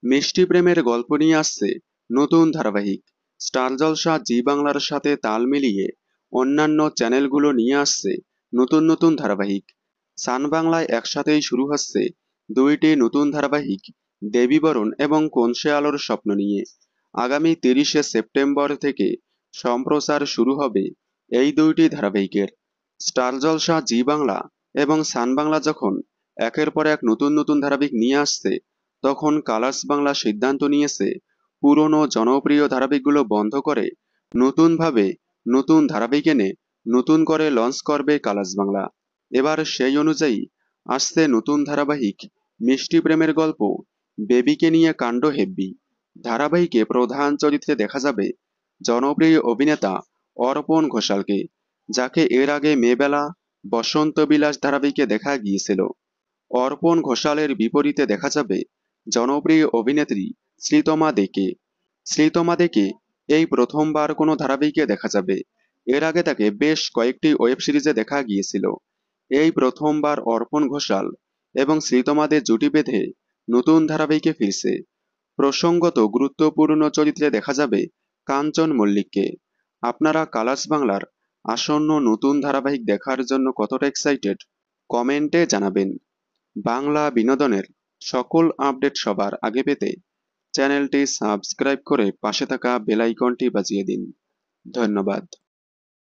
মিষ্টি প্রেমের গল্প নিয়ে আসছে নতুন ধারাবাহিক। স্টার জলসা জি বাংলার সাথে তাল মিলিয়ে অন্যান্য চ্যানেলগুলো নিয়ে আসছে নতুন নতুন ধারাবাহিক। সান বাংলায় একসাথেই শুরু হচ্ছে দুইটি নতুন ধারাবাহিক, দেবীবরণ এবং কোনসে আলোর স্বপ্ন নিয়ে। আগামী 30শে সেপ্টেম্বর থেকে সম্প্রচার শুরু হবে এই দুইটি ধারাবাহিকের। স্টার জলসা জি বাংলা এবং সান বাংলা যখন একের পর এক নতুন নতুন ধারাবাহিক নিয়ে আসছে, তখন কালার্স বাংলা সিদ্ধান্ত নিয়েছে পুরনো জনপ্রিয় ধারাবাহিকগুলো বন্ধ করে নতুনভাবে নতুন ধারাবাহিক এনে নতুন করে লঞ্চ করবে কালার্স বাংলা। এবার সেই অনুযায়ী আসছে নতুন ধারাবাহিক মিষ্টি প্রেমের গল্প বেবিকে নিয়ে কাণ্ড হেব্বি। ধারাবাহিকে প্রধান চরিত্রে দেখা যাবে জনপ্রিয় অভিনেতা অর্পণ ঘোষালকে, যাকে এর আগে মেয়েবেলা, বসন্ত বিলাস ধারাবাহিকে দেখা গিয়েছিল। অর্পণ ঘোষালের বিপরীতে দেখা যাবে জনপ্রিয় অভিনেত্রী শ্রীতমা দেকে। শ্রীতমা দেকে এই প্রথমবার কোনো ধারাবাহিকে দেখা যাবে। এর আগে তাকে বেশ কয়েকটি ওয়েব সিরিজে দেখা গিয়েছিল। এই প্রথমবার অর্পণ ঘোষাল এবং শ্রীতমা দে জুটি বেঁধে নতুন ধারাবাহিকে ফিরছে। প্রসঙ্গত গুরুত্বপূর্ণ চরিত্রে দেখা যাবে কাঞ্চন মল্লিককে। আপনারা কালার্স বাংলার আসন্ন নতুন ধারাবাহিক দেখার জন্য কতটা এক্সাইটেড কমেন্টে জানাবেন। বাংলা বিনোদনের সকল আপডেট সবার আগে পেতে চ্যানেলটি সাবস্ক্রাইব করে পাশে থাকা বেল আইকনটি বাজিয়ে দিন। ধন্যবাদ।